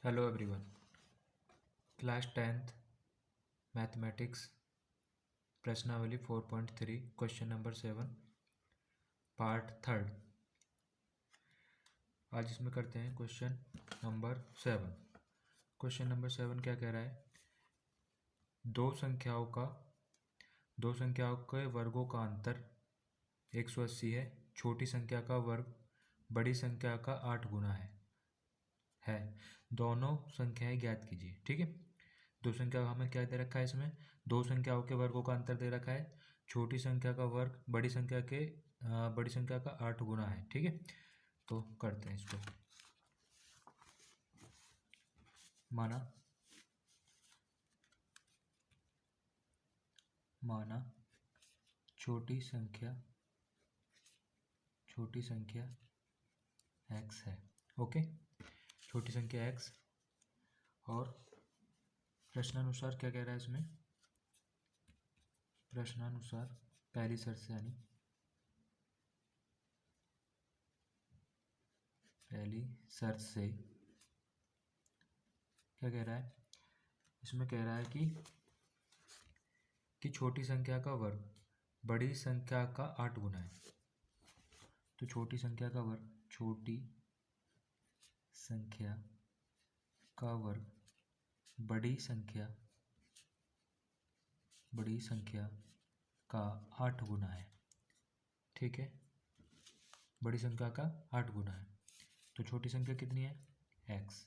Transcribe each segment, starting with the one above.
Hello everyone. Class 10th mathematics प्रश्नावली 4.3 question number 7 part 3। आज इसमें करते हैं क्वेश्चन नंबर 7। क्वेश्चन नंबर 7 क्या कह रहा है? दो संख्याओं के वर्गों का अंतर 180 है। छोटी संख्या का वर्ग बड़ी संख्या का 8 गुना है। दोनों संख्याएं ज्ञात कीजिए। ठीक है, दो संख्या हमें क्या दे रखा है? इसमें दो संख्याओं के वर्गों का अंतर दे रखा है। छोटी संख्या का वर्ग बड़ी संख्या का 8 गुना है। ठीक है, तो करते हैं इसको। माना छोटी संख्या x है। ओके, छोटी संख्या x। और प्रश्नानुसार क्या कह रहा है इसमें? प्रश्नानुसार पहली शर्त से, यानी पहली शर्त से क्या कह रहा है? इसमें कह रहा है कि छोटी संख्या का वर्ग बड़ी संख्या का 8 गुना है। तो छोटी संख्या का वर्ग बड़ी संख्या का 8 गुना है। ठीक है, बड़ी संख्या का 8 गुना है। तो छोटी संख्या कितनी है? x।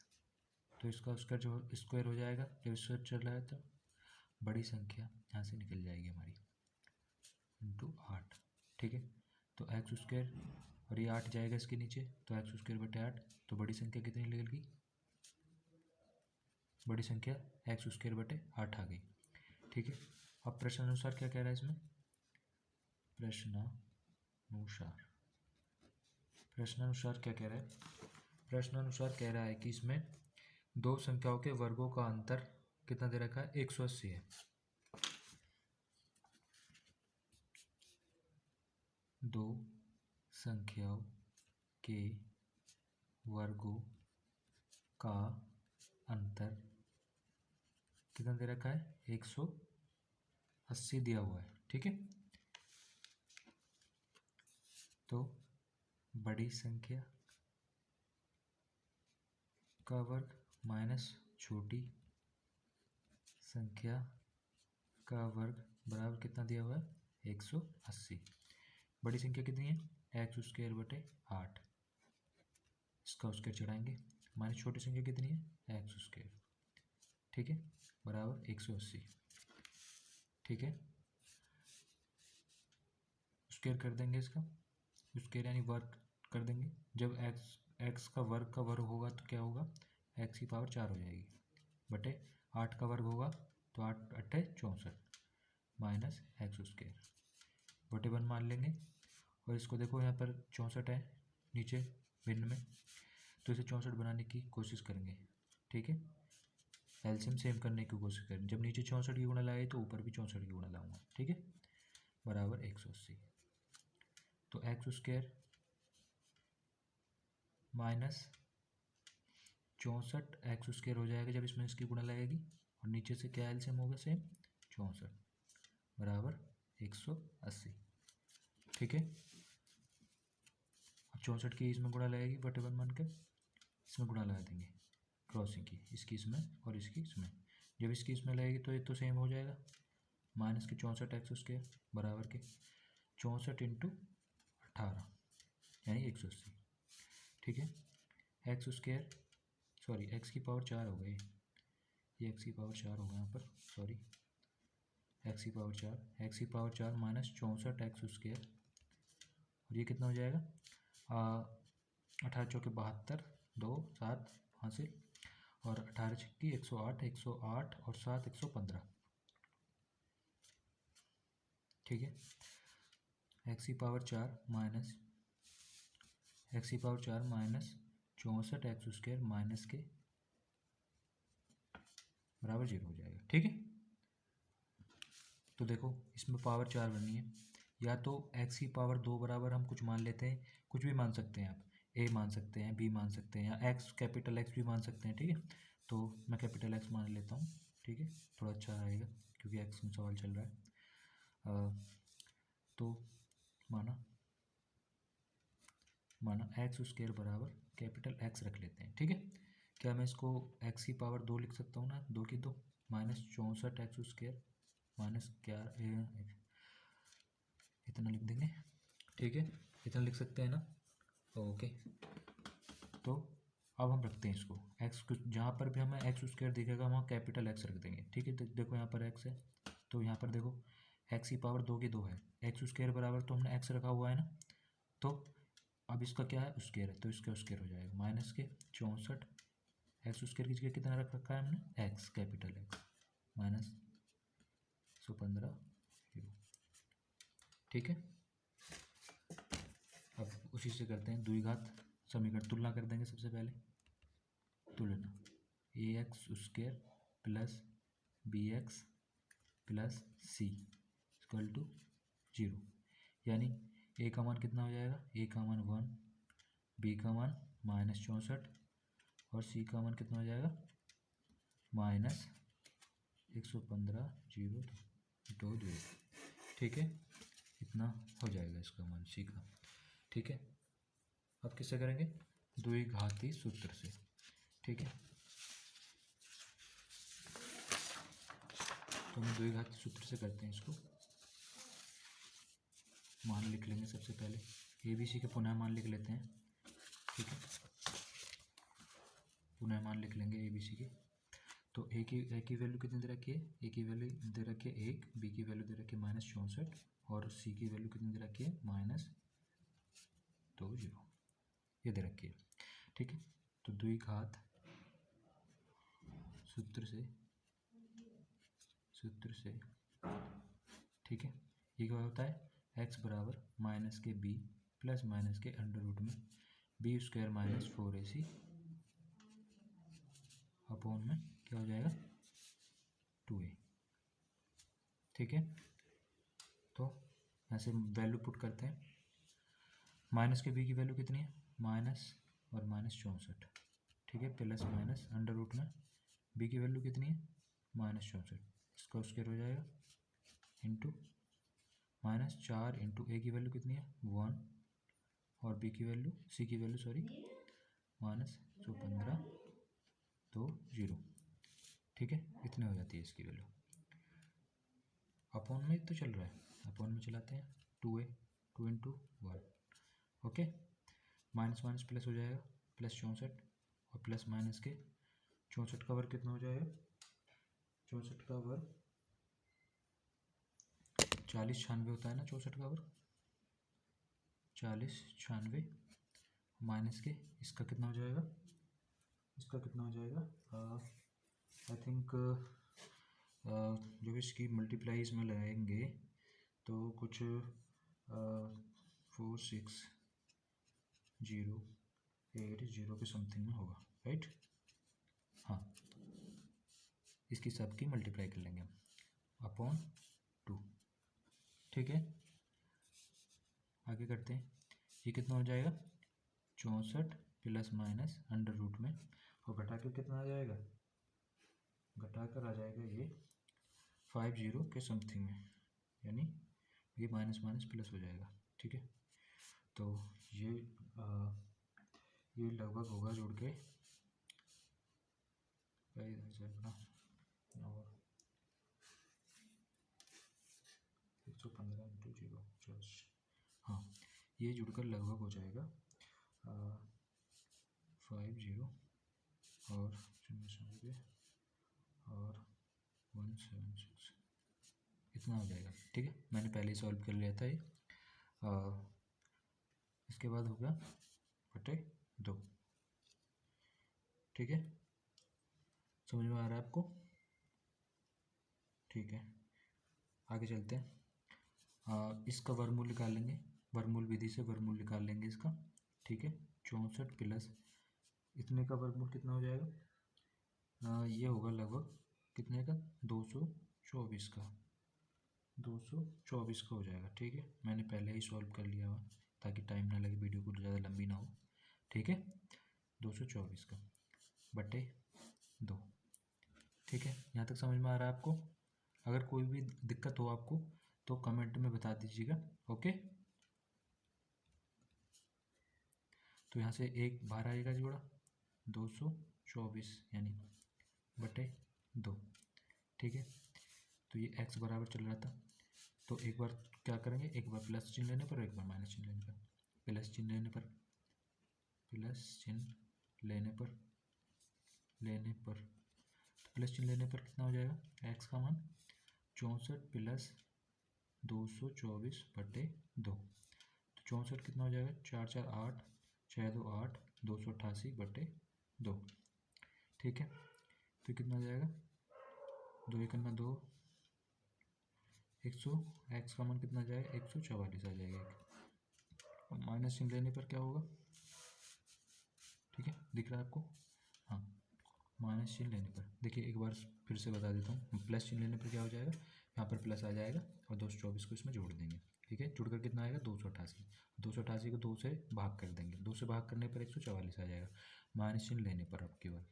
तो इसका उसका जो स्क्वायर हो जाएगा, जब स्क्वायर चल रहा है तो बड़ी संख्या यहाँ से निकल जाएगी हमारी, इंटू 8। ठीक है, तो एक्स स्क्वायर और ये 8 जाएगा इसके नीचे, तो एक्स स्क्वायर बटे 8। तो बड़ी संख्या कितनी निकलेगी? बड़ी संख्या एक्स स्क्वायर बटे 8 आ गई। ठीक है, अब प्रश्नानुसार क्या कह रहा है इसमें? प्रश्नानुसार क्या कह रहा है? प्रश्नानुसार कह रहा है कि इसमें दो संख्याओं के वर्गों का अंतर कितना दे रखा है? 180 है। दो संख्याओं के वर्गों का अंतर कितना दे रखा है? 180 दिया हुआ है। ठीक है, तो बड़ी संख्या का वर्ग माइनस छोटी संख्या का वर्ग बराबर कितना दिया हुआ है? 180। बड़ी संख्या कितनी है? एक्स स्क्वायर बटे 8। इसका स्क्वायर चढ़ाएंगे। माइनस छोटी संख्या कितनी है? X square. ठीक है, बराबर 180। ठीक है, स्क्वायर कर देंगे इसका, स्क्वायर यानी वर्ग कर देंगे। जब एक्स का वर्ग होगा तो क्या होगा? एक्स की पावर 4 हो जाएगी, बटे 8 का वर्ग होगा तो 8 अट्ठे 64 माइनस एक्स स्क्वायर बटे 1 मान लेंगे। और इसको देखो, यहाँ पर 64 है नीचे भिन्न में, तो इसे 64 बनाने की कोशिश करेंगे। ठीक है, एलसीएम सेम करने की कोशिश करें। जब नीचे 64 की गुणा लाए तो ऊपर भी 64 की गुणा लाऊंगा। ठीक है, बराबर 180। तो x square minus 64 x square हो जाएगा जब इसमें इसकी गुणा लगेगी, और नीचे से क्या एलसीएम होगा? सेम 64 बराबर 180। ठीक है, अब 64 की इसमें गुणा लगेगी, बटे 1 मान कर इसमें गुणा लगा देंगे, क्रॉसिंग की, इसकी इसमें और इसकी इसमें। जब इसकी इसमें लगेगी तो ये तो सेम हो जाएगा, माइनस के 64 एक्स स्क्वायर बराबर के 64 इंटू 18 यानी 180। ठीक है, एक्स स्क्वायर सॉरी एक्स की पावर 4 हो गई, ये एक्स की पावर 4 होगा यहाँ पर, सॉरी एक्स की पावर 4 माइनस 64 एक्स स्क्वायर, और ये कितना हो जाएगा? 18 चौके 72, 2 7 हासिल, और 18 छक्की 108, 108 और 7 115। ठीक है, एक्स की power 4 minus 64 x square minus के बराबर 0 हो जाएगा। ठीक है, तो देखो इसमें पावर 4 बननी है, या तो एक्स की पावर 2 बराबर हम कुछ मान लेते हैं, कुछ भी मान सकते हैं आप। ए मान सकते हैं, बी मान सकते हैं, या एक्स कैपिटल एक्स भी मान सकते हैं, ठीक है। तो मैं कैपिटल एक्स मान लेता हूँ, ठीक है, थोड़ा अच्छा रहेगा क्योंकि एक्स में सवाल चल रहा है। तो माना एक्स स्क्वायर बराबर कैपिटल एक्स रख लेते हैं, ठीक है। क्या मैं इसको एक्स की पावर 2 लिख सकता हूँ ना, 2 की 2 माइनस 64 एक्स स्क्वायर माइनस क्या इतना लिख देंगे, ठीक है, इतना लिख सकते हैं ना, ओके। तो अब हम रखते हैं इसको एक्स, जहाँ पर भी हमें एक्स स्क्वायर दिखेगा वहाँ कैपिटल एक्स रख देंगे, ठीक है। देखो यहाँ पर एक्स है, तो यहाँ पर देखो एक्स की पावर 2 की 2 है, एक्स स्क्वायर बराबर तो हमने एक्स रखा हुआ है ना, तो अब इसका क्या है स्क्वायर है, तो इसका स्क्वायर हो जाएगा माइनस के 64 एक्स स्क्वायर की जगह कितना रख रखा है हमने एक्स कैपिटल एक्स माइनस 115 ठीक है। अब उसी से करते हैं द्विघात समीकरण, तुलना कर देंगे सबसे पहले, तुलना a x square plus b x plus c equal to 0, यानी ए का मान कितना हो जाएगा, ए का मान 1, बी का मान माइनस 64 और सी का मान कितना हो जाएगा माइनस 115 0 2 0, ठीक है। इतना हो जाएगा इसका मान सी का, ठीक है। अब किससे करेंगे, द्विघाती सूत्र से, ठीक है। तो हम द्विघाती सूत्र से करते हैं इसको, मान लिख लेंगे सबसे पहले, ए बी सी के पुनः मान लिख लेते हैं, ठीक है। पुनः मान लिख लेंगे ए बी सी के। तो ए की वैल्यू कितनी दे रखी है, ए की वैल्यू दे रखी है 1, बी की वैल्यू दे रखी है माइनस 64 और सी की वैल्यू कितनी दे रखी है माइनस 2 0, ये दे रखी है, ठीक है। तो द्विघात सूत्र से ठीक है, ये क्या होता है एक्स बराबर माइनस के बी प्लस माइनस के अंडर रूट में b square minus 4ac upon में क्या हो जाएगा 2a, ठीक है। तो यहाँ से वैल्यू पुट करते हैं, माइनस के बी की वैल्यू कितनी है माइनस और माइनस 64, ठीक है, प्लस माइनस अंडर रूट में बी की वैल्यू कितनी है माइनस 64, इसका स्क्वायर हो जाएगा इंटू माइनस 4 इंटू ए की वैल्यू कितनी है 1 और बी की वैल्यू सी की वैल्यू सॉरी माइनस 115 तो 0, ठीक है। इतने हो जाती है इसकी वैल्यू, अपॉन में तो चल रहा है, अपॉन में चलाते हैं 2a 2 into 1, okay. Minus minus plus हो जाएगा, प्लस 64 और प्लस माइनस के 64 का वर्ग कितना हो जाएगा, 64 का वर्ग 40 96 होता है ना, 64 का वर्ग 40 96 माइनस के इसका कितना हो जाएगा, इसका कितना हो जाएगा आई थिंक जब इसकी मल्टीप्लाई इसमें लगाएंगे तो कुछ 4608 के समथिंग में होगा, राइट। हाँ, इसकी सबकी मल्टीप्लाई कर लेंगे हम अपॉन 2, ठीक है। आगे करते हैं, ये कितना हो जाएगा 64 प्लस माइनस अंडर रूट में और घटा के कितना आ जाएगा, घटा कर आ जाएगा ये 50 के समथिंग में, यानी ये माइनस माइनस प्लस हो जाएगा, ठीक है। तो ये लगभग होगा जोड़ के 115 इंटू 0, हाँ, ये जुड़कर लगभग हो जाएगा 50 और 176 इतना हो जाएगा, ठीक है। मैंने पहले ही सॉल्व कर लिया था ये, इसके बाद होगा बटे 2, ठीक है। समझ में आ रहा है आपको, ठीक है। आगे चलते हैं, इसका वर्गमूल निकाल लेंगे, वर्गमूल विधि से वर्गमूल निकाल लेंगे इसका, ठीक है। 64 प्लस इतने का वर्गमूल कितना हो जाएगा, ये होगा लगभग कितने का 224 का, 224 का हो जाएगा, ठीक है। मैंने पहले ही सॉल्व कर लिया हुआ ताकि टाइम ना लगे, वीडियो को ज़्यादा लंबी ना हो, ठीक है, 224 का बटे 2। ठीक है, यहाँ तक समझ में आ रहा है आपको? अगर कोई भी दिक्कत हो आपको तो कमेंट में बता दीजिएगा। ओके, तो यहाँ से एक बाहर आएगा जोड़ा 224 यानी बटे 2। ठीक है, तो ये x बराबर चल रहा था, तो एक बार क्या करेंगे, एक बार प्लस चिन्ह लेने पर, एक बार माइनस चिन्ह लेने पर। प्लस चिन्ह लेने पर, प्लस चिन्ह लेने पर, तो प्लस चिन्ह लेने पर कितना हो जाएगा, x का मान 64 प्लस 224 बटे 2। तो 64 कितना हो जाएगा, 4 4 8, 6 2 8, 288 बटे 2। ठीक है, तो कितना हो जाएगा, 2 एक अन्ना 2, 100, एक्स का मान कितना आ जाएगा, 144 आ जाएगा। और माइनस चिन्ह लेने पर क्या होगा, ठीक है, दिख रहा है आपको? हाँ, माइनस चिन्ह लेने पर देखिए, एक बार फिर से बता देता हूँ, प्लस चिन्ह लेने पर क्या हो जाएगा, यहाँ पर प्लस आ जाएगा और 224 को इसमें जोड़ देंगे। ठीक है, जुड़कर कितना आएगा, 288। 288 को 2 से भाग कर देंगे, 2 से भाग करने पर 144 आ जाएगा, माइनस चिन्ह लेने पर, अब केवल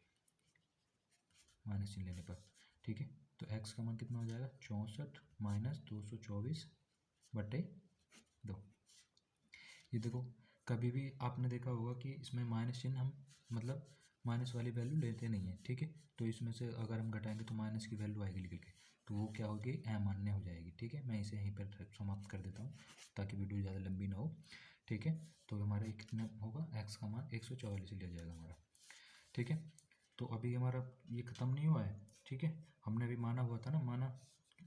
माइनस चिन्ह लेने पर। ठीक है, तो x का मान कितना हो जाएगा, 64 माइनस 224 बटे 2। ये देखो, कभी भी आपने देखा होगा कि इसमें माइनस चिन्ह हम मतलब माइनस वाली वैल्यू लेते नहीं है। ठीक है, तो इसमें से अगर हम घटाएंगे तो माइनस की वैल्यू आएगी निकल के, तो वो क्या होगी, अमान्य हो जाएगी। ठीक है, मैं इसे यहीं पर समाप्त कर देता हूँ ताकि वीडियो ज़्यादा लंबी ना हो। ठीक है, तो हमारा कितना होगा, एक्स का मान 144 लिया जाएगा हमारा। ठीक है, तो अभी हमारा ये ख़त्म नहीं हुआ है। ठीक है, हमने अभी माना हुआ था ना,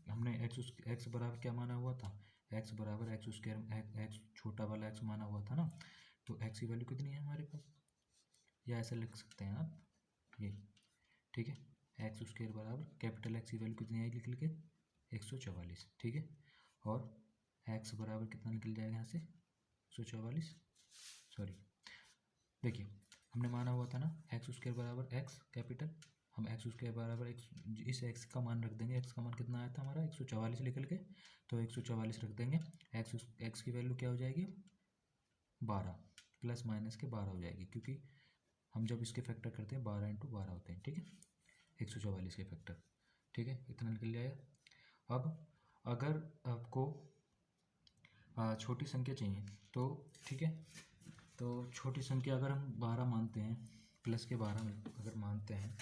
हमने एक्स बराबर क्या माना हुआ था, एक्स बराबर एक्स स्क्वायर, एक्स छोटा वाला एक्स माना हुआ था ना। तो एक्स की वैल्यू कितनी है हमारे पास, या ऐसा लिख सकते हैं आप ये। ठीक है, एक्स स्क्वायर बराबर कैपिटल एक्स की वैल्यू कितनी आई, लिख के 144। ठीक है, और एक्स बराबर कितना निकल जाएगा यहाँ से, 144, सॉरी, देखिए हमने माना हुआ था ना एक्स स्क्वायर बराबर एक्स कैपिटल, हम एक्स स्क्वायर बराबर एक्स, इस एक्स का मान रख देंगे, एक्स का मान कितना आया था हमारा 144 निकल के, तो 144 रख देंगे। एक्स की वैल्यू क्या हो जाएगी, 12, प्लस माइनस के 12 हो जाएगी, क्योंकि हम जब इसके फैक्टर करते हैं 12 × 12 होते हैं। ठीक है, 144 के फैक्टर। ठीक है, इतना निकल जाएगा। अब अगर आपको छोटी संख्या चाहिए तो, ठीक है, तो छोटी संख्या अगर हम 12 मानते हैं, प्लस के 12 में अगर मानते हैं,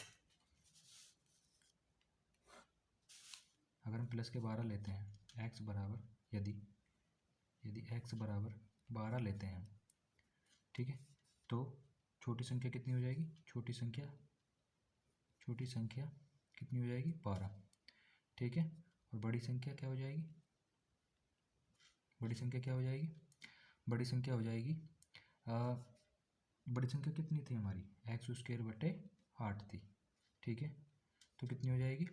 अगर हम प्लस के 12 लेते हैं, एक्स बराबर यदि एक्स बराबर 12 लेते हैं, ठीक है, तो छोटी संख्या कितनी हो जाएगी, छोटी संख्या कितनी हो जाएगी, 12। ठीक है, और बड़ी संख्या क्या हो जाएगी, बड़ी संख्या क्या हो जाएगी, बड़ी संख्या हो जाएगी, बड़ी संख्या कितनी थी हमारी, एक्स स्क्वायर बटे 8 थी। ठीक है, तो कितनी हो जाएगी,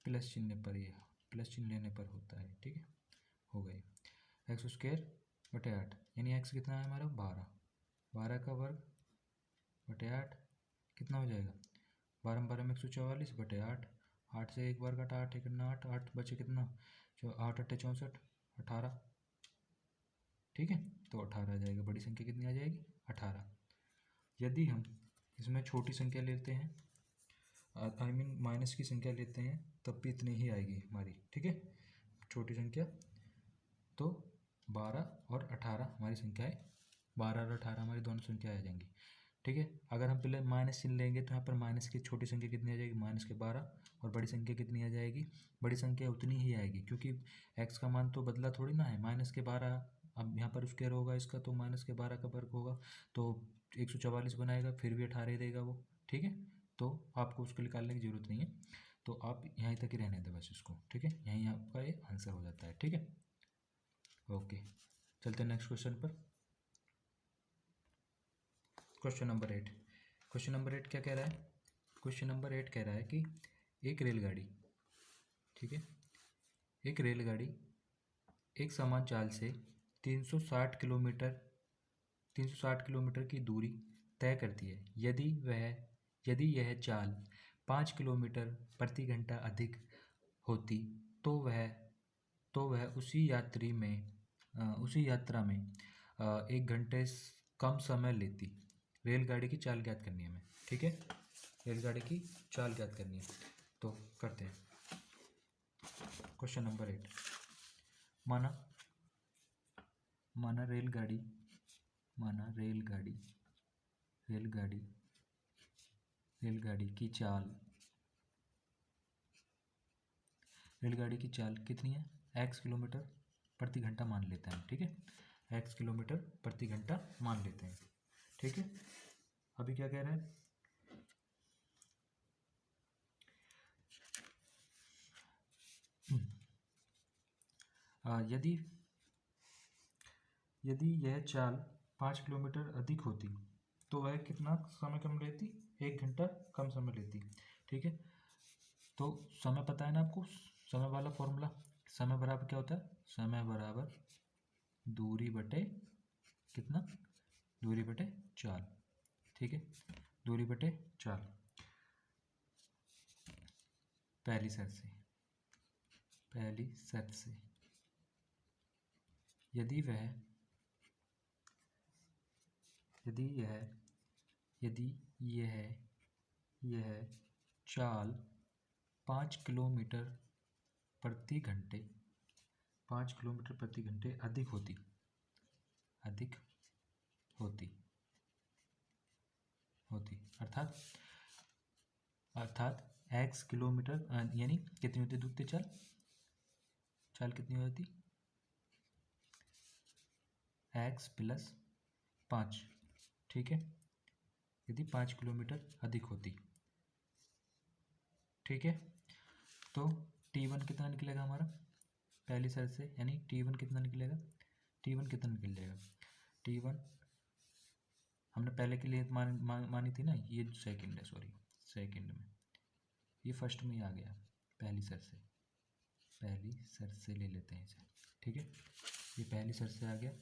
प्लस चिन्ह पर, ये प्लस चिन्ह लेने पर होता है। ठीक है, हो गई, एक्स स्क्वायर बटे 8 यानी एक्स कितना है हमारा, 12, 12 का वर्ग बटे 8 कितना हो जाएगा, 12 12 में 144 बटे 8, 8 से एक बार घटा, 8 एक 8, 8 बचे कितना, 8 8 64, 18। ठीक है, तो 18 आ जाएगा, बड़ी संख्या कितनी आ जाएगी, 18। यदि हम इसमें छोटी संख्या लेते हैं, आई मीन माइनस की संख्या लेते हैं, तब भी इतनी ही आएगी हमारी। ठीक है, छोटी संख्या तो 12 और 18 हमारी संख्या है, 12 और 18 हमारी दोनों संख्याएं आ जाएंगी। ठीक है, अगर हम पहले माइनस चिन्ह लेंगे तो यहाँ पर माइनस की छोटी संख्या कितनी आ जाएगी, माइनस के 12, और बड़ी संख्या कितनी आ जाएगी, बड़ी संख्या उतनी ही आएगी, क्योंकि एक्स का मान तो बदला थोड़ी ना है, माइनस के 12, अब यहाँ पर स्क्वायर होगा इसका, तो माइनस के 12 का वर्ग होगा, तो 144 बनाएगा, फिर भी 18 ही देगा वो। ठीक है, तो आपको उसको निकालने की जरूरत नहीं है, तो आप यहीं तक ही रहने दें बस इसको। ठीक है, यहीं आपका ये आंसर हो जाता है। ठीक है, ओके, चलते हैं नेक्स्ट क्वेश्चन पर। क्वेश्चन नंबर 8, क्वेश्चन नंबर 8 क्या कह रहा है, क्वेश्चन नंबर 8 कह रहा है कि एक रेलगाड़ी, ठीक है, एक रेलगाड़ी एक समान चाल से 360 किलोमीटर की दूरी तय करती है। यदि यह चाल 5 किलोमीटर प्रति घंटा अधिक होती तो वह उसी यात्रा में 1 घंटे कम समय लेती। रेलगाड़ी की चाल ज्ञात करनी है हमें, ठीक है, रेलगाड़ी की चाल ज्ञात करनी है। तो करते हैं क्वेश्चन नंबर 8। माना माना रेलगाड़ी की चाल कितनी है, x किलोमीटर प्रति घंटा मान लेते हैं, ठीक है, x किलोमीटर प्रति घंटा मान लेते हैं, ठीक है। अभी क्या कह रहे हैं, यदि यह चाल 5 किलोमीटर अधिक होती तो वह कितना समय कम लेती, 1 घंटा कम समय लेती, ठीक है। तो समय पता है ना आपको, समय वाला फॉर्मूला, समय बराबर क्या होता है, समय बराबर दूरी बटे कितना, दूरी बटे चाल, ठीक है, दूरी बटे चाल। पहली शर्त से यदि यह चाल 5 किलोमीटर प्रति घंटे अधिक होती अर्थात x किलोमीटर यानी कितनी होती दूसरी चाल कितनी होती, x प्लस 5, ठीक है, यदि 5 किलोमीटर अधिक होती, ठीक है। तो t1 कितना निकलेगा हमारा पहली शर्त से, यानी t1 कितना निकलेगा, t1 कितना निकल जाएगा, t1 हमने पहले के लिए मानी थी ना, ये सेकंड है, सॉरी सेकंड में, ये फर्स्ट में ही आ गया, पहली शर्त से ले लेते हैं इसे, ठीक है, ये पहली शर्त से आ गया,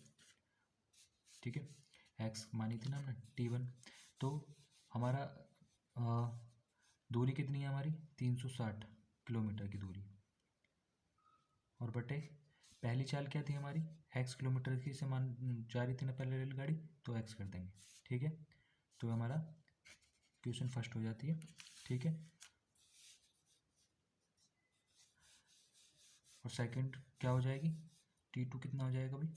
ठीक है, x मानी थी ना हमने t1। तो हमारा दूरी कितनी है हमारी 360 किलोमीटर की दूरी, और बटे पहली चाल क्या थी हमारी, x किलोमीटर की से मान जा रही थी ना पहले रेलगाड़ी, तो x कर देंगे, ठीक है। तो हमारा क्वेश्चन फर्स्ट हो जाती है, ठीक है। और सेकंड क्या हो जाएगी, t2 कितना हो जाएगा भाई,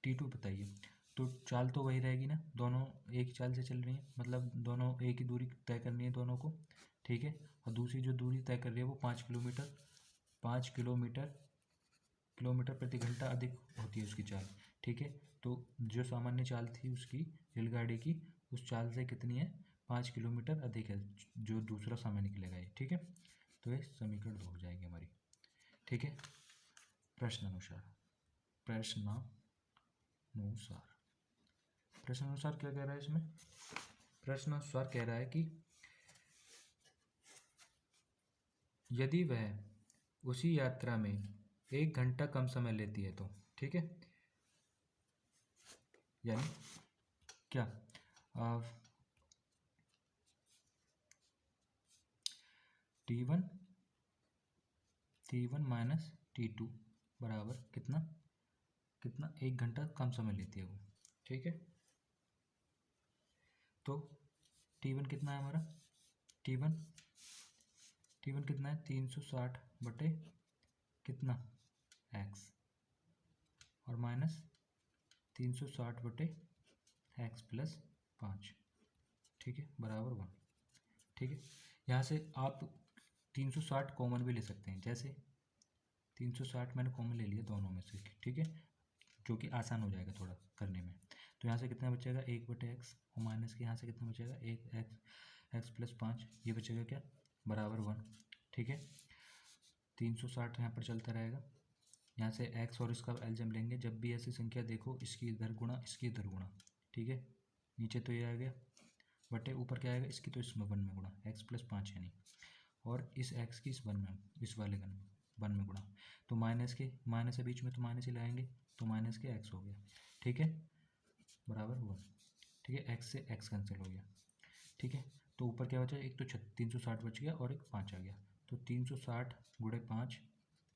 t2 बताइए। तो चाल तो वही रहेगी ना, दोनों एक चाल से चल रही हैं, मतलब दोनों एक ही दूरी तय करनी है दोनों को, ठीक है। और दूसरी जो दूरी तय कर रही है वो 5 किलोमीटर प्रति घंटा अधिक होती है उसकी चाल, ठीक है। तो जो सामान्य चाल थी उसकी रेलगाड़ी की, उस चाल से कितनी है 5 किलोमीटर अधिक है, जो दूसरा समय निकलेगा ये, ठीक है। तो ये समीकरण 2 हो जाएगी हमारी, ठीक है। प्रश्नानुसार क्या कह रहा है इसमें, प्रश्नानुसार कह रहा है कि यदि वह उसी यात्रा में 1 घंटा कम समय लेती है तो, ठीक है, यानी क्या, t1 माइनस t2 बराबर कितना 1 घंटा कम समय लेती है वो, ठीक है। तो t1 कितना है हमारा, t1 कितना है 360 बटे कितना x, और माइनस 360 बटे x प्लस 5, ठीक है, बराबर 1, ठीक है। यहाँ से आप 360 कॉमन भी ले सकते हैं, जैसे 360 मैंने कॉमन ले लिया दोनों में से, ठीक है, जो कि आसान हो जाएगा थोड़ा करने में। तो यहाँ से कितना बचेगा 1 बटे एक्स, और माइनस के यहाँ से कितना बचेगा 1 एक्स प्लस 5, ये बचेगा क्या बराबर 1, ठीक है। 360 यहाँ पर चलता रहेगा, यहाँ से x और इसका एलजेम लेंगे, जब भी ऐसी संख्या देखो इसकी इधर गुणा इसकी इधर गुणा, ठीक है। नीचे तो ये आ गया बटे ऊपर क्या आएगा, इसकी तो इसमें 1 में गुणा, x प्लस 5 यानी, और इस x की इस 1 में, इस वाले 1 में गुणा, तो माइनस है बीच में तो माइनस ही लाएंगे, तो माइनस के x हो गया, ठीक है, बराबर 1, ठीक है। x से x कैंसिल हो गया, ठीक है। तो ऊपर क्या बचा, एक तो 360 बच गया और एक 5 आ गया, तो 360 गुणे 5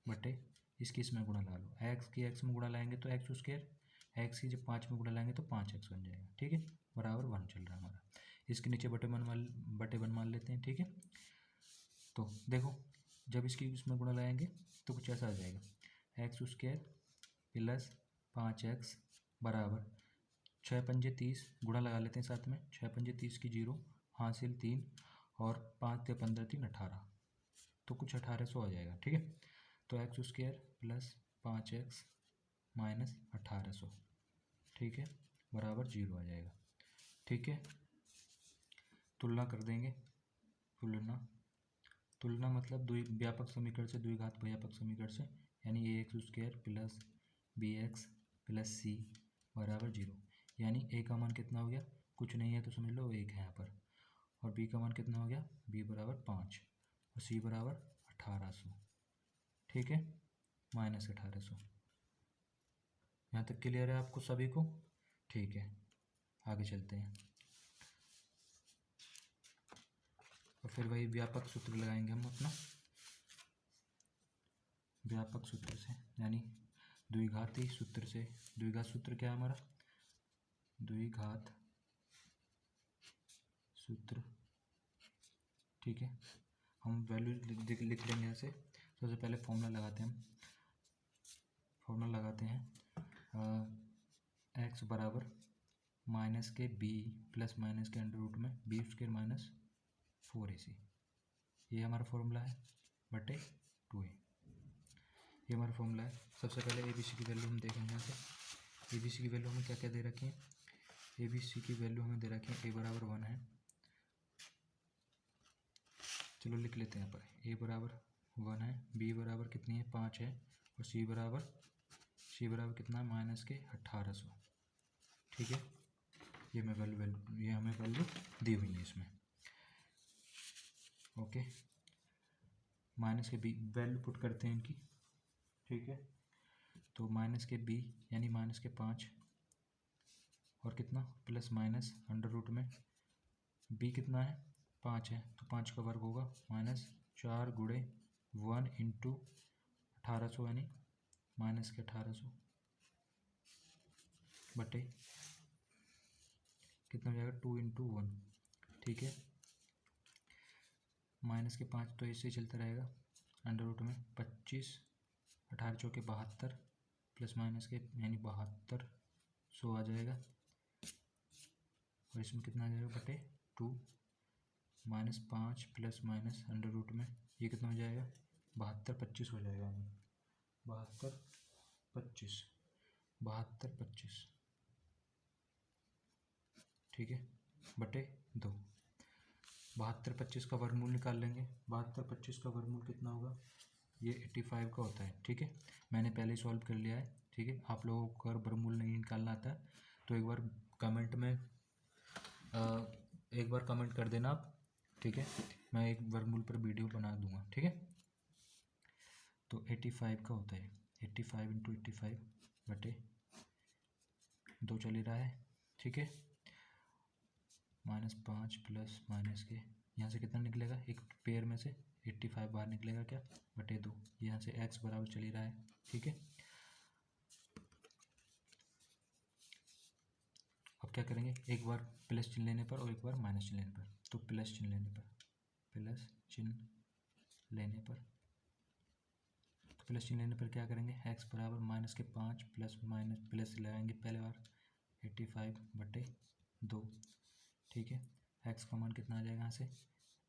बटे इसकी इसमें गुणा ला लो, x की x में गुणा लाएंगे तो x स्क्वायर, एक्स की जब 5 में गुणा लाएंगे तो 5x बन जाएगा, ठीक है, बराबर 1 चल रहा है हमारा। इसके नीचे बटे वन मान लेते हैं, ठीक है। तो देखो जब इसकी इसमें गुणा लगाएंगे तो कुछ ऐसा आ जाएगा, एक्स स्क्वायर प्लस 5x बराबर 6×5 = 30, गुणा लगा लेते हैं साथ में, 6×5 = 0, हासिल 3 और 5 × 15 = 3 18, तो कुछ 1800 आ जाएगा, ठीक है। तो x square plus 5x minus 1800, ठीक है, बराबर 0 आ जाएगा, ठीक है। तुलना कर देंगे, तुलना मतलब व्यापक समीकरण से द्विघात व्यापक समीकरण से, यानी a x square plus b x plus c बराबर 0, यानी ए का मान कितना हो गया, कुछ नहीं है तो समझ लो 1 है यहाँ पर, और बी का मान कितना हो गया, बी बराबर 5 और सी बराबर 1800, ठीक है, माइनस 1800। यहाँ तक क्लियर है आपको सभी को, ठीक है। आगे चलते हैं और फिर वही व्यापक सूत्र लगाएंगे हम अपना, व्यापक सूत्र से, यानी द्विघाती सूत्र से। द्विघात सूत्र क्या है हमारा, द्विघात सूत्र, ठीक है। हम वैल्यू लिख लेंगे यहाँ से। सबसे पहले फॉर्मूला लगाते हैं, एक्स बराबर माइनस के बी प्लस माइनस के अंडर रूट में बी स्क्वायर माइनस 4ac, ये हमारा फॉर्मूला है, बटे 2a, ये हमारा फॉर्मूला है। सबसे पहले ए बी सी की वैल्यू हम देखेंगे यहाँ से। ए बी सी की वैल्यू हमें क्या क्या दे रखी है, ए बी सी की वैल्यू हमें दे रखी है, ए बराबर 1 है, चलो लिख लेते हैं यहाँ पर, ए बराबर 1 है, बी बराबर कितनी है 5 है, और सी बराबर कितना है माइनस के 1800, ठीक है। ये हमें वैल्यू दी हुई है इसमें, ओके। माइनस के बी वैल्यू पुट करते हैं इनकी, ठीक है। तो माइनस के बी यानी माइनस के 5 और कितना प्लस माइनस अंडर रूट में बी कितना है 5 है, तो 5 का वर्ग होगा माइनस 4 × 1 × 1800, यानी माइनस के 1800 बटे कितना हो जाएगा 2 × 1, ठीक है। माइनस के 5 तो ऐसे ही चलता रहेगा, अंडर रूट में 25, 18 चौके 72 प्लस माइनस के यानी 7200 आ जाएगा, और इसमें कितना आ जाएगा बटे 2, minus 5 plus minus under root में ये कितना हो जाएगा 72 25 हो जाएगा, यानी 72 25, ठीक है, बटे 2। 72 25 का वर्गमूल निकाल लेंगे, 72 25 का वर्गमूल कितना होगा, ये 85 का होता है, ठीक है। मैंने पहले सॉल्व कर लिया है, ठीक है। आप लोगों को अगर वर्गमूल नहीं निकालना आता है तो एक बार कमेंट कर देना आप, ठीक है, मैं एक वर्गमूल पर वीडियो बना दूंगा, ठीक है। तो 85 का होता है 85 × 85 बटे 2 चल ही रहा है, ठीक है। -5 प्लस माइनस के यहाँ से कितना निकलेगा, एक पेयर में से 85 बाहर निकलेगा क्या, बटे 2, यहाँ से x बराबर चल ही रहा है, ठीक है। अब क्या करेंगे, एक बार प्लस चिन्ह लेने पर और एक बार माइनस चिन्ह लेने पर, तो प्लस चिन्ह लेने पर क्या करेंगे, x बराबर माइनस के 5 प्लस माइनस प्लस लगाएंगे पहले बार 85 बटे 2, ठीक है। x का मान कितना आ जाएगा यहाँ से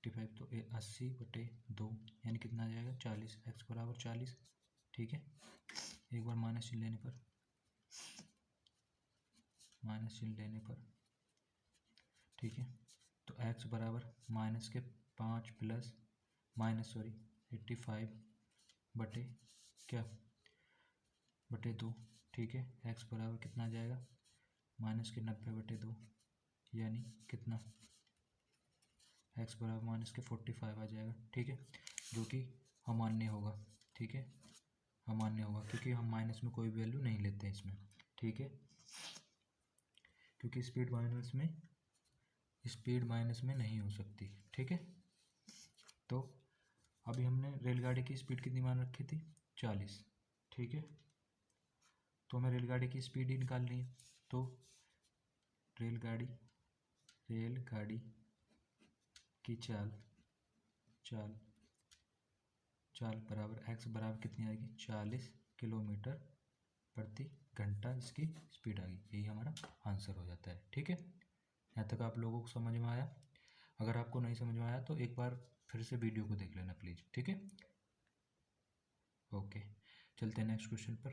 85, तो 80 बटे 2 यानी कितना आ जाएगा 40, x बराबर 40, ठीक है। एक बार माइनस चिन्ह लेने पर ठीक है, तो x बराबर माइनस के 5 प्लस माइनस 85 बटे क्या बटे 2, ठीक है। x बराबर कितना आ जाएगा माइनस के 90 बटे 2, यानी कितना x बराबर माइनस के 45 आ जाएगा, ठीक है, जो कि अमान्य होगा, ठीक है, अमान्य होगा क्योंकि हम माइनस में कोई वैल्यू नहीं लेते हैं इसमें, ठीक है, क्योंकि स्पीड माइनस में नहीं हो सकती, ठीक है। तो अभी हमने रेलगाड़ी की स्पीड कितनी मान रखी थी 40, ठीक है। तो हमें रेलगाड़ी की स्पीड ही निकालनी है। तो रेलगाड़ी की चाल बराबर एक्स बराबर कितनी आएगी, 40 किलोमीटर प्रति घंटा इसकी स्पीड आ गई। यही हमारा आंसर हो जाता है। ठीक है, यहाँ तक आप लोगों को समझ में आया? अगर आपको नहीं समझ में आया तो एक बार फिर से वीडियो को देख लेना प्लीज़। ठीक है, ओके, चलते हैं नेक्स्ट क्वेश्चन पर।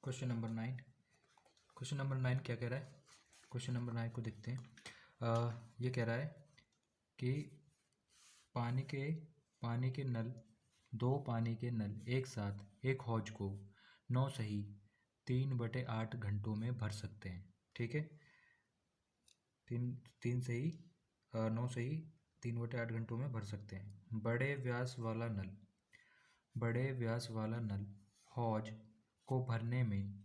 क्वेश्चन नंबर 9 क्या कह रहा है? क्वेश्चन नंबर 9 को देखते हैं। ये कह रहा है कि पानी के नल, 2 पानी के नल एक साथ एक हौज को 9 सही 3/8 घंटों में भर सकते हैं। ठीक है, 9 सही 3/8 घंटों में भर सकते हैं। बड़े व्यास वाला नल हौज को भरने में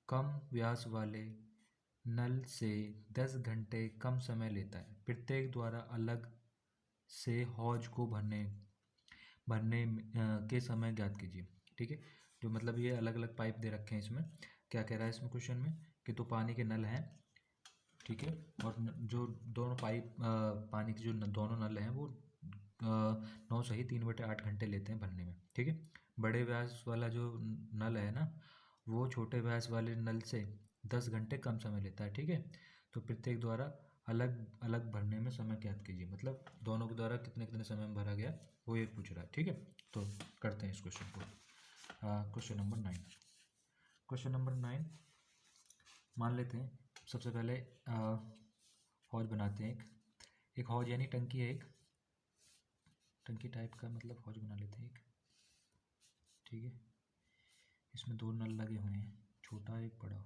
कम व्यास वाले नल से 10 घंटे कम समय लेता है। प्रत्येक द्वारा अलग से हौज को भरने के समय ज्ञात कीजिए। ठीक है, जो मतलब ये अलग अलग पाइप दे रखे हैं। इसमें क्या कह रहा है इसमें क्वेश्चन में कि तो पानी के नल हैं, ठीक है, और जो दोनों पाइप पानी के जो दोनों नल हैं वो 9 सही 3/8 घंटे लेते हैं भरने में। ठीक है, बड़े व्यास वाला जो नल है ना वो छोटे व्यास वाले नल से 10 घंटे कम समय लेता है। ठीक है, तो प्रत्येक द्वारा अलग अलग भरने में समय ज्ञात कीजिए, मतलब दोनों के द्वारा कितने कितने समय में भरा गया वो ये पूछ रहा है। ठीक है, तो करते हैं इस क्वेश्चन को। क्वेश्चन नंबर 9 मान लेते हैं। सबसे पहले हौज बनाते हैं। एक हौज यानी टंकी है, एक टंकी टाइप का मतलब हौज बना लेते हैं एक। ठीक है, इसमें 2 नल लगे हुए हैं, छोटा एक बड़ा।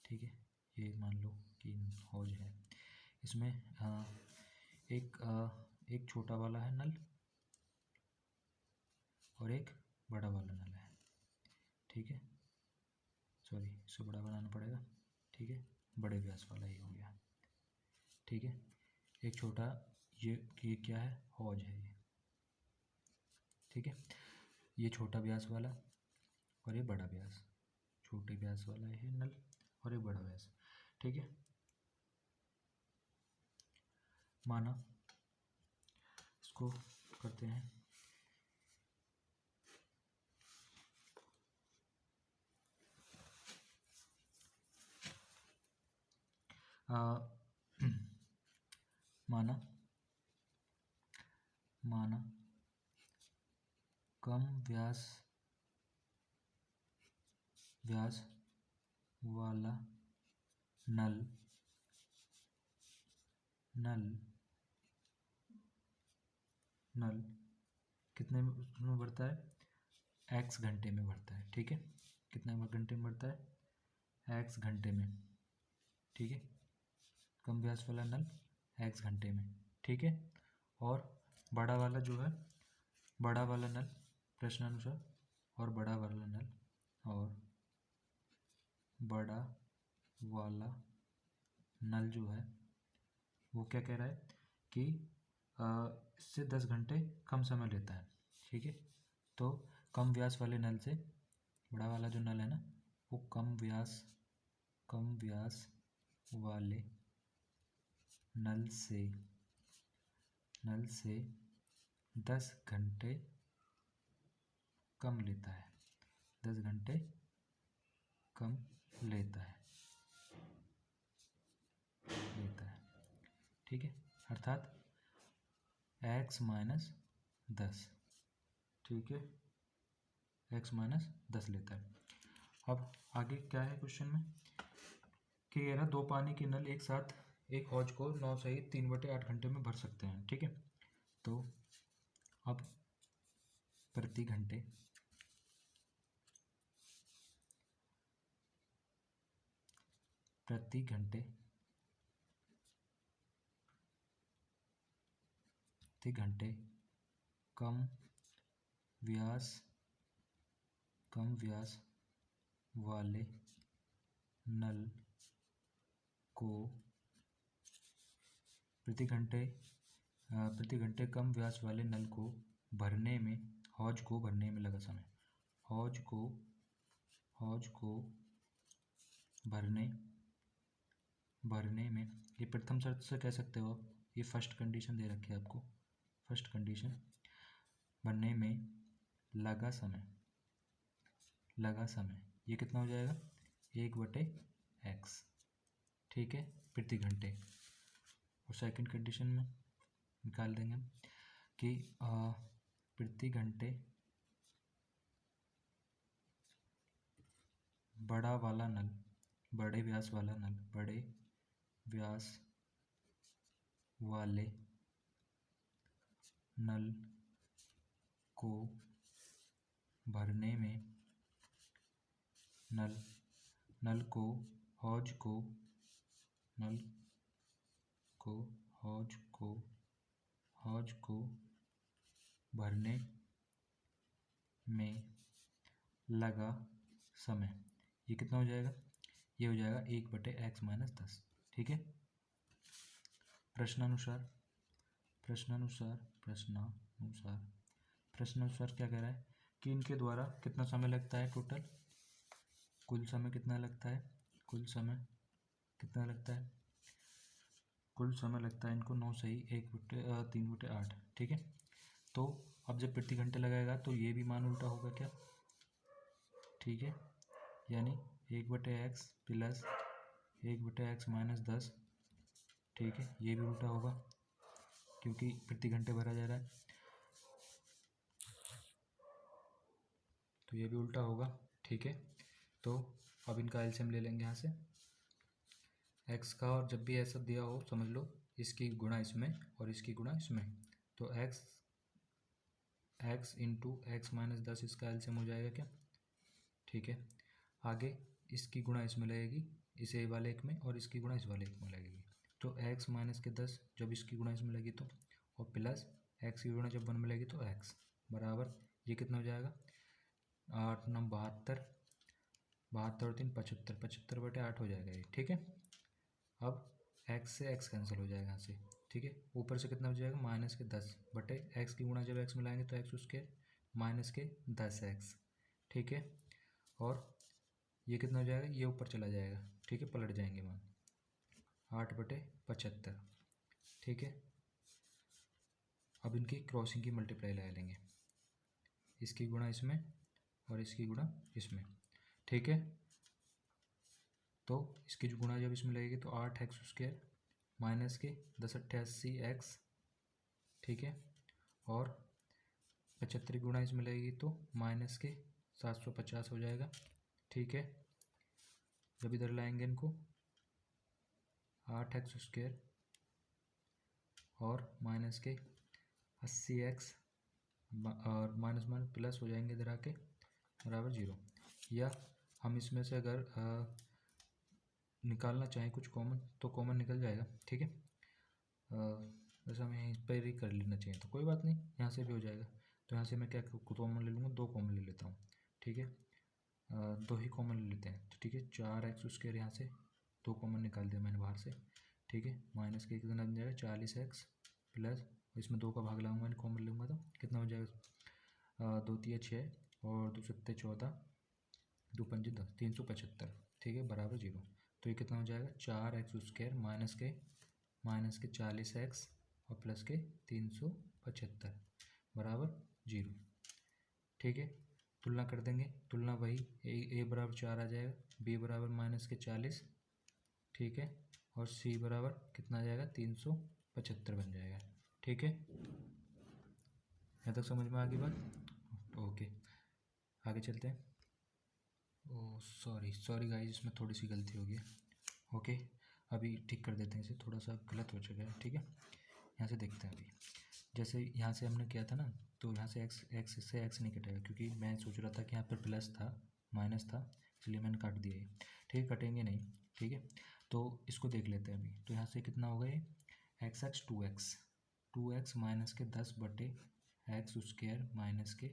ठीक है, ये मान लो कि हौज है। इसमें एक छोटा वाला है नल और एक बड़ा वाला नल है। ठीक है, सॉरी इससे बड़ा बनाना पड़ेगा। ठीक है, बड़े व्यास वाला ही हो गया। ठीक है, एक छोटा ये क्या है, हौज है ये। ठीक है, ये छोटा व्यास वाला और ये बड़ा व्यास, छोटे व्यास वाला है नल और ये बड़ा व्यास। ठीक है, माना इसको करते हैं। माना कम व्यास वाला नल कितने में भरता है, x घंटे में भरता है। ठीक है, कितने घंटे में भरता है, x घंटे में। ठीक है, कम व्यास वाला नल x घंटे में। ठीक है, और बड़ा वाला जो है, बड़ा वाला नल प्रश्नानुसार, और बड़ा वाला नल जो है वो क्या कह रहा है कि इससे 10 घंटे कम समय लेता है। ठीक है, तो कम व्यास वाले नल से, बड़ा वाला जो नल है ना वो कम व्यास वाले नल से 10 घंटे कम लेता है, 10 घंटे कम लेता है। ठीक है, अर्थात x माइनस 10। ठीक है, x माइनस 10 लेता है। अब आगे क्या है क्वेश्चन में कि ये ना 2 पानी के नल एक साथ एक हौज को 9 सही 3/8 घंटे में भर सकते हैं। ठीक है, तो अब प्रति घंटे कम व्यास वाले नल को प्रति घंटे कम व्यास वाले नल को भरने में, हौज को भरने में लगा समय। हौज को भरने में, ये प्रथम शर्त से कह सकते हो आप, ये फर्स्ट कंडीशन दे रखी है आपको। फर्स्ट कंडीशन, भरने में लगा समय ये कितना हो जाएगा, 1/x, ठीक है, प्रति घंटे। और सेकंड कंडीशन में निकाल देंगे हम कि प्रति घंटे बड़े व्यास वाले नल को भरने में, नल को हौज को भरने में लगा समय, ये कितना हो जाएगा, ये हो जाएगा 1/x - 10, ठीक है। प्रश्नानुसार क्या कह रहा है कि इनके द्वारा कितना समय लगता है, टोटल कुल समय कितना लगता है, कुल समय लगता है इनको 9 सही 3/8, ठीक है। तो अब जब प्रति घंटे लगाएगा तो ये भी मान उल्टा होगा क्या, ठीक है, यानी 1/x प्लस 1/x - 10, ठीक है, ये भी उल्टा होगा क्योंकि प्रति घंटे भरा जा रहा है, तो ये भी उल्टा होगा, ठीक है। तो अब इनका एलसीएम ले लेंगे यहाँ से, x का, और जब भी ऐसा दिया हो समझ लो इसकी गुणा इसमें और इसकी गुणा इसमें, तो x इंटू x - 10 इसका एलसीएम हो जाएगा क्या, ठीक है। आगे इसकी गुणा इसमें लगेगी, इस ए वाले एक में, और इसकी गुणा इस वाले एक में लगेगी, तो x - 10 जब इसकी गुणा इसमें लगी तो, और प्लस x की गुणा जब 1 में लगी तो x बराबर, ये कितना हो जाएगा, 8 9 72, 72 3 75, 75/8 हो जाएगा ये, ठीक है। अब x से x कैंसिल हो जाएगा यहाँ से, ठीक है। ऊपर से कितना हो जाएगा, -10/x की गुणा जब x में लाएंगे तो x उसके -10x, ठीक है। और ये कितना हो जाएगा, ये ऊपर चला जाएगा, ठीक है, पलट जाएंगे मान, 8/75, ठीक है। अब इनकी क्रॉसिंग की मल्टीप्लाई लगा लेंगे, इसकी गुणा इसमें और इसकी गुणा इसमें, ठीक है। तो इसकी जो गुणा जब इसमें लगेगी तो 8x² माइनस के 10/88x, ठीक है, और 75 की गुणा इसमें लगेगी तो माइनस के 750 हो जाएगा, ठीक है। जब इधर लाएंगे इनको 8x² और माइनस के 80x और माइनस प्लस हो जाएंगे इधर आके बराबर 0, या हम इसमें से अगर निकालना चाहें कुछ कॉमन तो कॉमन निकल जाएगा, ठीक है। वैसे हमें यहीं पर ही कर लेना चाहिए, तो कोई बात नहीं, यहाँ से भी हो जाएगा। तो यहाँ से मैं क्या कॉमन ले लूँगा, 2 कॉमन ले लेता हूँ, ठीक है, 2 ही कॉमन ले लेते हैं, तो ठीक है, 4x² यहाँ से 2 कॉमन निकाल दिया मैंने बाहर से, ठीक है। माइनस के कितना बन जाएगा, 40x प्लस, इसमें 2 का भाग लगाऊंगा, कॉमन लूँगा तो कितना हो जाएगा, 2 तिया 6 और 2 सत्ते 14, 2 पंजे 10, 375, ठीक है, बराबर 0। तो ये कितना हो जाएगा, 4x² माइनस के 40x और प्लस के 375 बराबर 0, ठीक है। तुलना कर देंगे, तुलना वही a बराबर 4 आ जाएगा, b बराबर -40, ठीक है, और c बराबर कितना आ जाएगा, 375 बन जाएगा, ठीक है। यहाँ तक समझ में आ गई बात, ओके, आगे चलते हैं। ओ सॉरी गाइस, इसमें थोड़ी सी गलती हो गई है, ओके, अभी ठीक कर देते हैं इसे, थोड़ा सा गलत हो चुका है, ठीक है। यहाँ से देखते हैं, अभी जैसे यहाँ से हमने किया था ना, तो यहाँ से x से x नहीं कटेगा, क्योंकि मैं सोच रहा था कि यहाँ पर प्लस था माइनस था, इसलिए मैंने काट दिया ये, ठीक है, कटेंगे नहीं, ठीक है। तो इसको देख लेते हैं अभी, तो यहाँ से कितना होगा ये x 2x माइनस के 10/x² माइनस के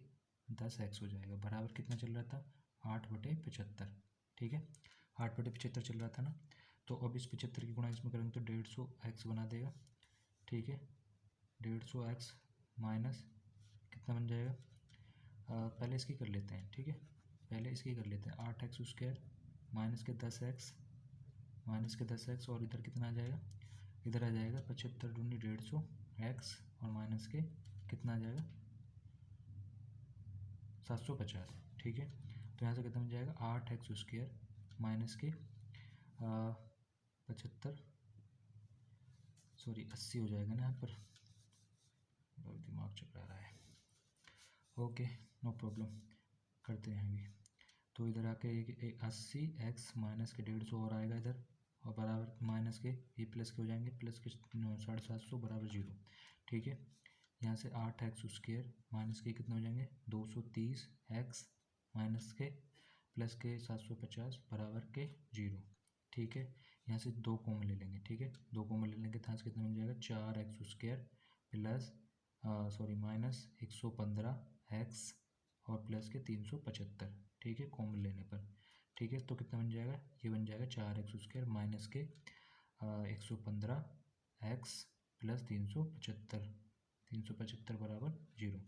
10x हो जाएगा, बराबर कितना चल रहा था, 8/75, ठीक है, 8/75 चल रहा था ना। तो अब इस 75 की गुणा इसमें करेंगे तो 150x बना देगा, ठीक है, 150x माइनस कितना बन जाएगा, पहले इसकी कर लेते हैं, ठीक है, पहले इसकी कर लेते हैं, 8x² माइनस के 10x और इधर कितना आ जाएगा, इधर आ जाएगा 75 दूनी 150 x और माइनस के कितना आ जाएगा 750। ठीक है, तो यहाँ से कितना बन जाएगा 8x² माइनस के 75 सॉरी 80 हो जाएगा ना यहाँ पर, दिमाग चकरा रहा है। ओके नो प्रॉब्लम, करते हैं अभी। तो इधर आके 80x माइनस के 150 और आएगा इधर, और बराबर माइनस के ये प्लस के हो जाएंगे, प्लस के 750 बराबर 0। ठीक है, यहाँ से 8x² माइनस के कितने हो जाएंगे 230x माइनस के प्लस के 750 बराबर के 0। ठीक है, यहाँ से 2 कॉमन ले लेंगे। ठीक है, 2 कॉमन ले लेंगे तो यहाँ से कितना मिल जाएगा 4x² प्लस माइनस 115x और प्लस के 375। ठीक है, कॉमन लेने पर। ठीक है, तो कितना बन जाएगा, ये बन जाएगा 4x² माइनस के 115x प्लस 375 बराबर 0।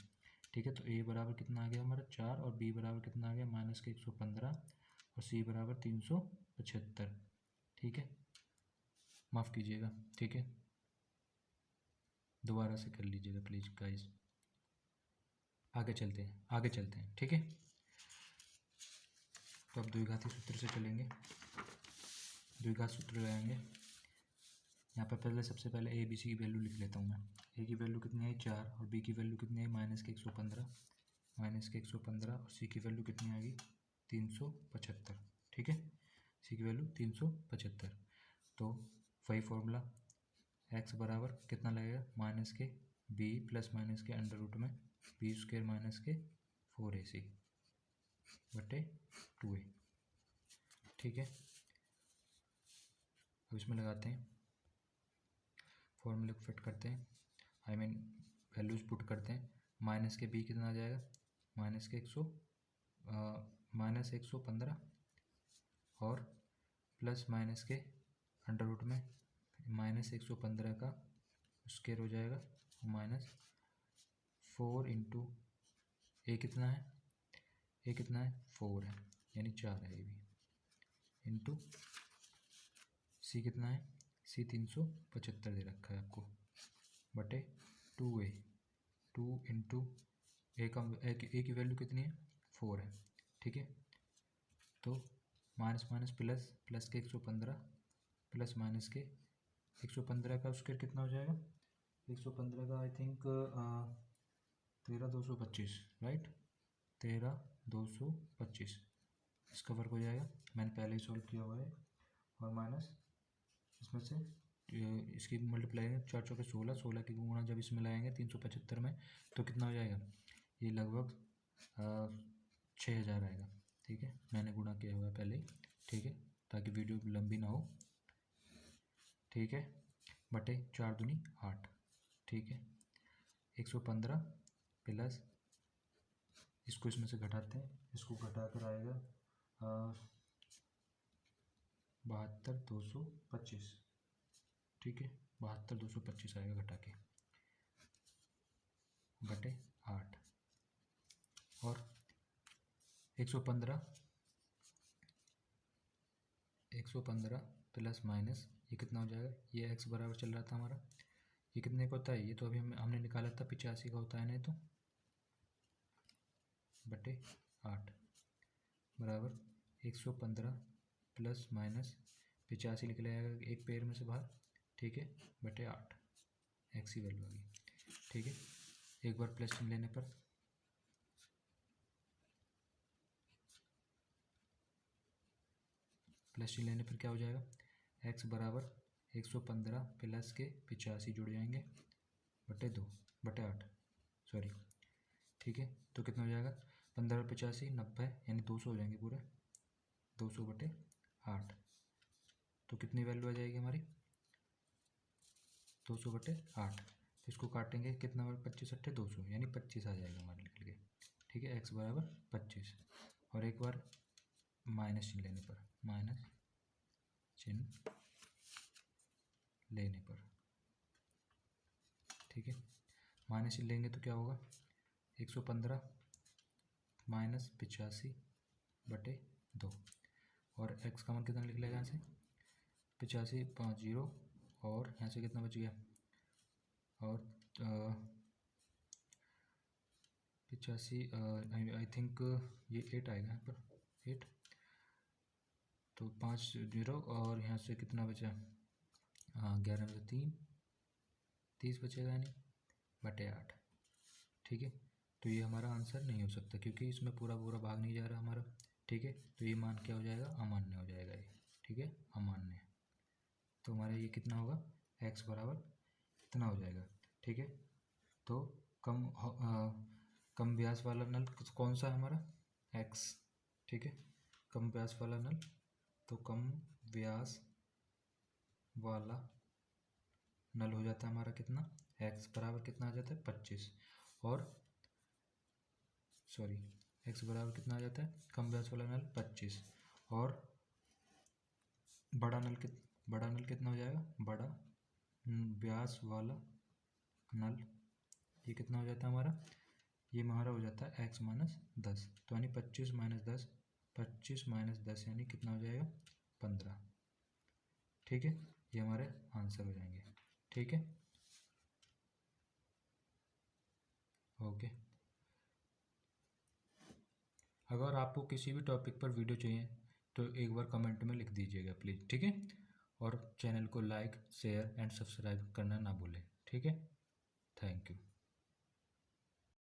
ठीक है, तो a बराबर कितना आ गया हमारा 4 और b बराबर कितना आ गया माइनस के 115 और c बराबर 375। ठीक है, माफ़ कीजिएगा। ठीक है, दोबारा से कर लीजिएगा प्लीज़ गाइस। आगे चलते हैं। ठीक है, तो अब द्विघाती सूत्र से चलेंगे, द्विघात सूत्र लगाएंगे। यहाँ पर पहले सबसे पहले a b c की वैल्यू लिख लेता हूँ मैं। a की वैल्यू कितनी आई 4 और b की वैल्यू कितनी आई माइनस के 115 और c की वैल्यू कितनी आ गई 375। ठीक है, c की वैल्यू 375। तो वही फॉर्मूला x बराबर कितना लगेगा माइनस के b प्लस माइनस के अंडर रूट में b² माइनस के 4ac बटे 2a। ठीक है, अब इसमें लगाते हैं, फॉर्मूले को फिट करते हैं, वैल्यूज पुट करते हैं। माइनस के b कितना आ जाएगा माइनस के 115 और प्लस माइनस के अंडर रूट में माइनस 115 का स्क्वायर हो जाएगा माइनस 4 इंटू ए कितना है 4 है यानी 4 है ये भी, इंटू सी कितना है सी 375 दे रखा है आपको बटे 2a। 2 इंटू ए की वैल्यू कितनी है 4 है। ठीक है, तो माइनस माइनस प्लस, प्लस के 115 प्लस माइनस के 115 का स्क्वायर कितना हो जाएगा 115 का आई थिंक 13,225 राइट, 13,225 इसका वर्क हो जाएगा। मैंने पहले ही सॉल्व किया हुआ है। और माइनस इसमें से इसकी मल्टीप्लाई 4 चौके 16 की गुणा जब इसमें लगाएंगे 375 में तो कितना हो जाएगा ये लगभग 6,000 आएगा। ठीक है, मैंने गुणा किया हुआ है पहले ही। ठीक है, ताकि वीडियो लंबी ना हो। ठीक है, बटे 4 दूनी 8। ठीक है, 115 प्लस इसको इसमें से घटाते हैं, इसको घटा कर आएगा 72,225। ठीक है, 72,225 आएगा घटा के बटे 8 और 115 प्लस माइनस ये कितना हो जाएगा, ये x बराबर चल रहा था हमारा, ये कितने का होता है, ये तो अभी हमने निकाला था 85 का होता है नहीं तो, बटे 8 बराबर 115 प्लस माइनस 85 निकल आएगा एक पेड़ में से बाहर। ठीक है, बटे 8 x की वैल्यू आ गई। ठीक है, एक बार प्लस चिन्ह लेने पर क्या हो जाएगा x बराबर 115 प्लस के 85 जुड़ जाएंगे बटे 2 बटे 8 सॉरी। ठीक है, तो कितना हो जाएगा 15 और 85 90 यानी 200 हो जाएंगे पूरे, 200 बटे 8। तो कितनी वैल्यू आ जाएगी हमारी 200 बटे 8। तो इसको काटेंगे कितना 25 अट्ठे 200 यानी 25 आ जाएगा हमारे निकल के। ठीक है, x बराबर 25 और एक बार माइनस चिन्ह लेने पर, माइनस चिन्ह लेने पर। ठीक है, माइनस चिन्ह लेंगे तो क्या होगा 115 माइनस 85 बटे 2। और x का मान कितना लिख लेगा यहाँ से 85 5 0 और यहाँ से कितना बच गया और 85 आई थिंक ये 8 आएगा यहाँ पर 8 तो 5 0 और यहाँ से कितना बचा 11 में 3 30 बचेगा यानी बटे 8। ठीक है, तो ये हमारा आंसर नहीं हो सकता क्योंकि इसमें पूरा पूरा भाग नहीं जा रहा हमारा। ठीक है, तो ये मान क्या हो जाएगा अमान्य हो जाएगा ये। ठीक है, अमान्य। तो हमारा ये कितना होगा x बराबर कितना हो जाएगा। ठीक है, तो कम व्यास वाला नल कौन सा है हमारा x। ठीक है, कम व्यास वाला नल, तो कम व्यास वाला नल हो जाता है हमारा कितना x बराबर कितना आ जाता है 25 और सॉरी x बराबर कितना आ जाता है कम व्यास वाला नल 25 और बड़ा नल कितना हो जाएगा बड़ा व्यास वाला नल ये कितना हो जाता है हमारा ये हमारा हो जाता है x माइनस 10। तो यानी 25 माइनस 10 25 माइनस 10 यानी कितना हो जाएगा 15। ठीक है, ये हमारे आंसर हो जाएंगे। ठीक है, ओके। अगर आपको किसी भी टॉपिक पर वीडियो चाहिए तो एक बार कमेंट में लिख दीजिएगा प्लीज़। ठीक है, और चैनल को लाइक शेयर एंड सब्सक्राइब करना ना भूलें। ठीक है, थैंक यू।